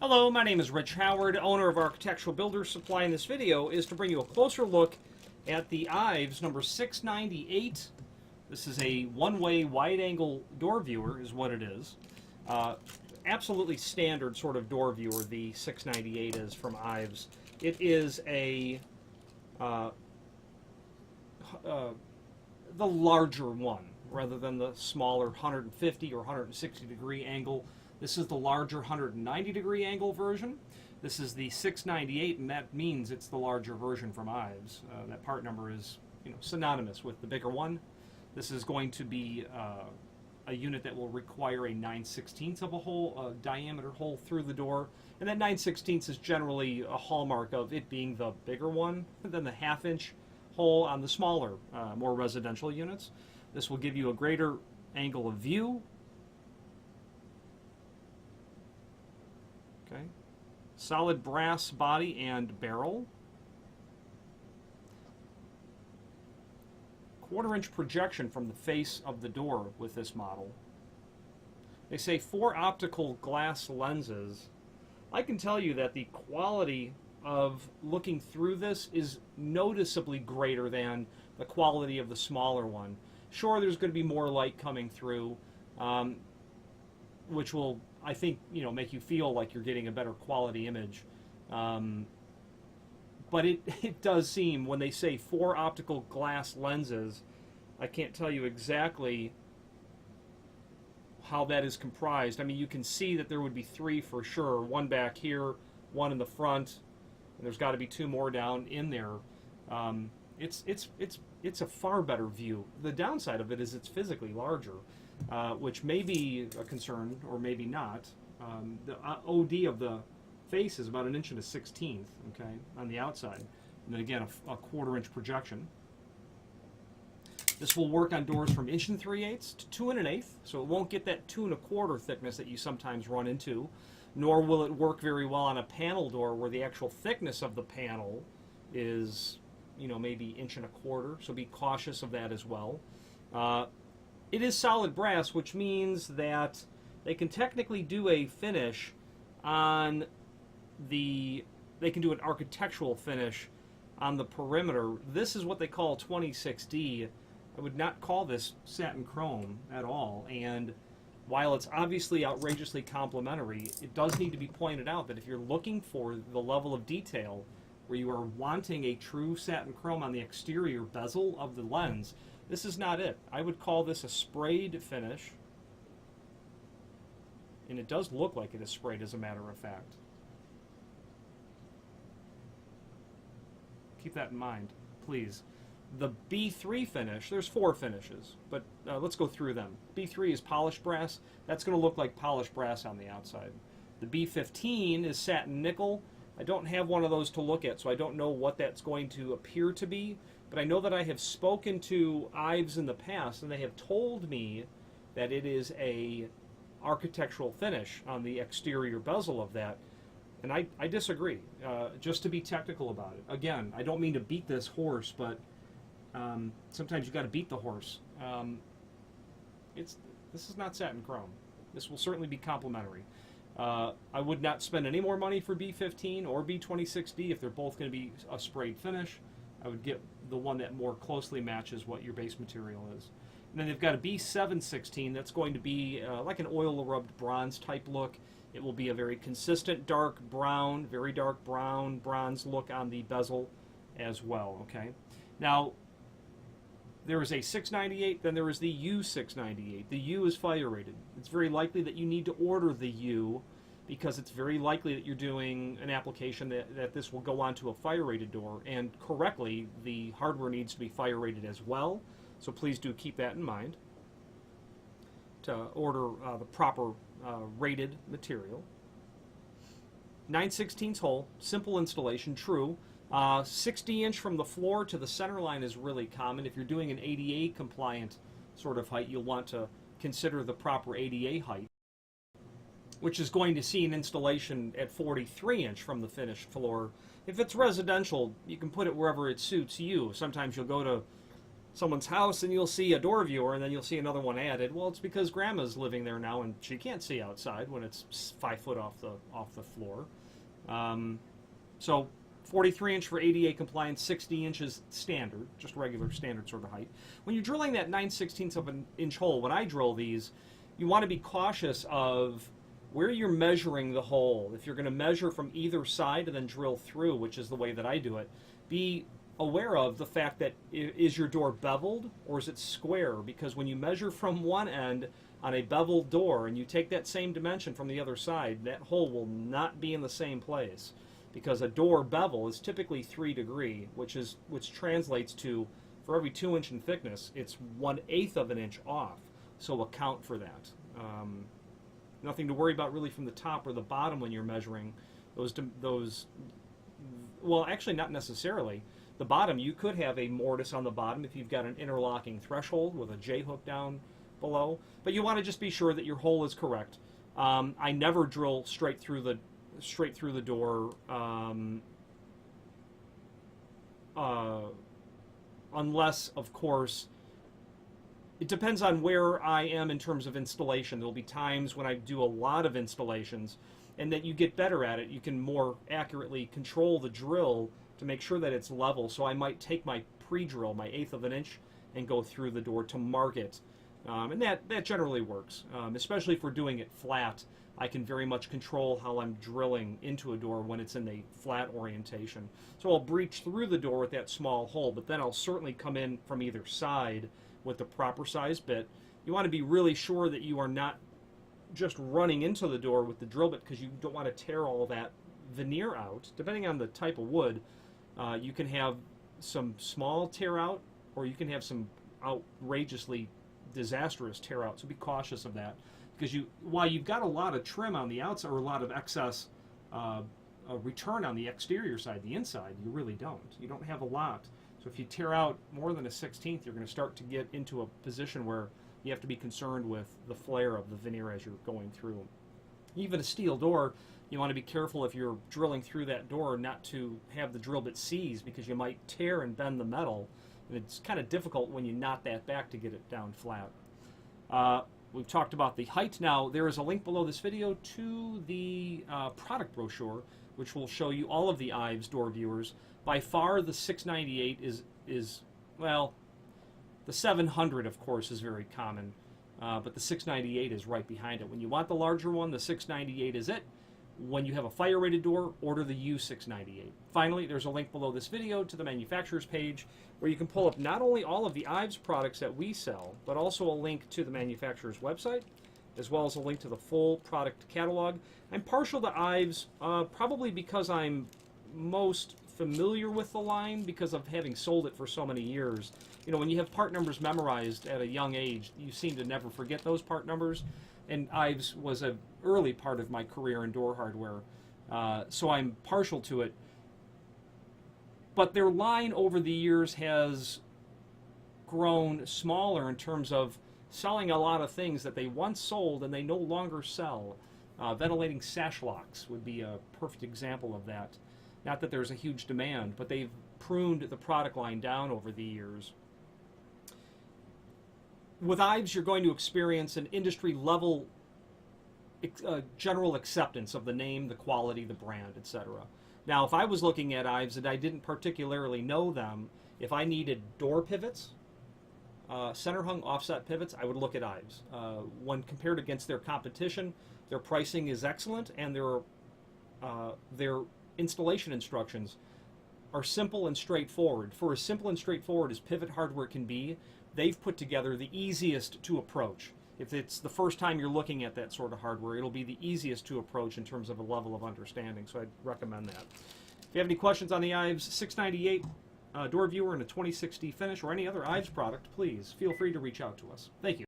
Hello, my name is Rich Howard, owner of Architectural Builders Supply, and this video is to bring you a closer look at the Ives number 698. This is a one-way wide-angle door viewer is what it is. Absolutely standard sort of door viewer the 698 is from Ives. It is a the larger one rather than the smaller 150 or 160 degree angle. This is the larger 190 degree angle version. This is the 698, and that means it's the larger version from Ives. That part number is, synonymous with the bigger one. This is going to be a unit that will require a 9/16 of a hole, diameter hole through the door, and that 9/16 is generally a hallmark of it being the bigger one than the half-inch hole on the smaller, more residential units. This will give you a greater angle of view. Okay. Solid brass body and barrel. 1/4-inch projection from the face of the door with this model. They say 4 optical glass lenses. I can tell you that the quality of looking through this is noticeably greater than the quality of the smaller one. Sure, there's going to be more light coming through, which will, I think, make you feel like you're getting a better quality image. But it does seem, when they say 4 optical glass lenses, I can't tell you exactly how that is comprised. I mean, you can see that there would be 3 for sure. 1 back here, 1 in the front, and there's got to be 2 more down in there. It's a far better view. The downside of it is it's physically larger, which may be a concern or maybe not. The OD of the face is about 1 1/16", okay, on the outside, and then again a 1/4-inch projection. This will work on doors from 1 3/8 to 2 1/8, so it won't get that 2 1/4 thickness that you sometimes run into, nor will it work very well on a panel door where the actual thickness of the panel is, maybe 1 1/4", so be cautious of that as well. It is solid brass, which means that they can technically do a finish on they can do an architectural finish on the perimeter. This is what they call 26D. I would not call this satin chrome at all, and while it's obviously outrageously complimentary, it does need to be pointed out that if you're looking for the level of detail where you are wanting a true satin chrome on the exterior bezel of the lens, this is not it. I would call this a sprayed finish, and it does look like it is sprayed, as a matter of fact. Keep that in mind, please. The B3 finish, there's 4 finishes, but let's go through them. B3 is polished brass. That's going to look like polished brass on the outside. The B15 is satin nickel. I don't have one of those to look at, so I don't know what that's going to appear to be, but I know that I have spoken to Ives in the past, and they have told me that it is a architectural finish on the exterior bezel of that, and I disagree, just to be technical about it. Again, I don't mean to beat this horse, but sometimes you've got to beat the horse. This is not satin chrome. This will certainly be complimentary. I would not spend any more money for B15 or B26D if they're both going to be a sprayed finish. I would get the one that more closely matches what your base material is. And then they've got a B716 that's going to be like an oil rubbed bronze type look. It will be a very consistent dark brown, very dark brown, bronze look on the bezel as well, okay? Now, there is a 698, then there is the U698. The U is fire rated. It's very likely that you need to order the U because it's very likely that you're doing an application that this will go onto a fire rated door, and correctly, the hardware needs to be fire rated as well, so please do keep that in mind to order the proper rated material. 9/16 hole, simple installation, true. 60-inch from the floor to the center line is really common. If you're doing an ADA compliant sort of height, you'll want to consider the proper ADA height, which is going to see an installation at 43-inch from the finished floor. If it's residential, you can put it wherever it suits you. Sometimes you'll go to someone's house and you'll see a door viewer and then you'll see another one added. Well, it's because grandma's living there now and she can't see outside when it's 5 foot off the floor. So 43 inch for ADA compliance, 60 inches standard, just regular standard sort of height. When you're drilling that 9/16 of an inch hole, when I drill these, you want to be cautious of where you're measuring the hole. If you're going to measure from either side and then drill through, which is the way that I do it, be aware of the fact that is your door beveled or is it square? Because when you measure from one end on a beveled door and you take that same dimension from the other side, that hole will not be in the same place. Because a door bevel is typically 3 degree, which translates to, for every 2 inch in thickness, it's 1/8 of an inch off. So account for that. Nothing to worry about really from the top or the bottom when you're measuring those. Well, actually, not necessarily. The bottom, you could have a mortise on the bottom if you've got an interlocking threshold with a J-hook down below. But you want to just be sure that your hole is correct. I never drill straight through the door unless, of course, it depends on where I am in terms of installation. There'll be times when I do a lot of installations and that you get better at it. You can more accurately control the drill to make sure that it's level. So I might take my pre-drill, my 1/8 of an inch, and go through the door to mark it. And that generally works, especially if we're doing it flat. I can very much control how I'm drilling into a door when it's in a flat orientation. So I'll breach through the door with that small hole, but then I'll certainly come in from either side with the proper size bit. You want to be really sure that you are not just running into the door with the drill bit because you don't want to tear all that veneer out. Depending on the type of wood, you can have some small tear out or you can have some outrageously disastrous tear out. So be cautious of that. Because while you've got a lot of trim on the outside or a lot of excess return on the exterior side, the inside, you really don't. You don't have a lot. So if you tear out more than a 1/16, you're going to start to get into a position where you have to be concerned with the flare of the veneer as you're going through. Even a steel door, you want to be careful if you're drilling through that door not to have the drill bit seize because you might tear and bend the metal. And it's kind of difficult when you knot that back to get it down flat. We've talked about the height. Now, there is a link below this video to the product brochure, which will show you all of the Ives door viewers. By far, the 698 is well, the 700, of course, is very common, but the 698 is right behind it. When you want the larger one, the 698 is it. When you have a fire-rated door, order the U698. Finally, there's a link below this video to the manufacturer's page where you can pull up not only all of the Ives products that we sell, but also a link to the manufacturer's website, as well as a link to the full product catalog. I'm partial to Ives probably because I'm most familiar with the line because of having sold it for so many years. You know, when you have part numbers memorized at a young age, you seem to never forget those part numbers. And Ives was an early part of my career in door hardware, so I'm partial to it. But their line over the years has grown smaller in terms of selling a lot of things that they once sold and they no longer sell. Ventilating sash locks would be a perfect example of that. Not that there's a huge demand, but they've pruned the product line down over the years. With Ives, you're going to experience an industry-level general acceptance of the name, the quality, the brand, etc. Now, if I was looking at Ives and I didn't particularly know them, if I needed door pivots, center-hung offset pivots, I would look at Ives. When compared against their competition, their pricing is excellent, and their installation instructions are simple and straightforward. For as simple and straightforward as pivot hardware can be, they've put together the easiest to approach. If it's the first time you're looking at that sort of hardware, it'll be the easiest to approach in terms of a level of understanding, so I'd recommend that. If you have any questions on the Ives 698 door viewer in a 2060 finish or any other Ives product, please feel free to reach out to us. Thank you.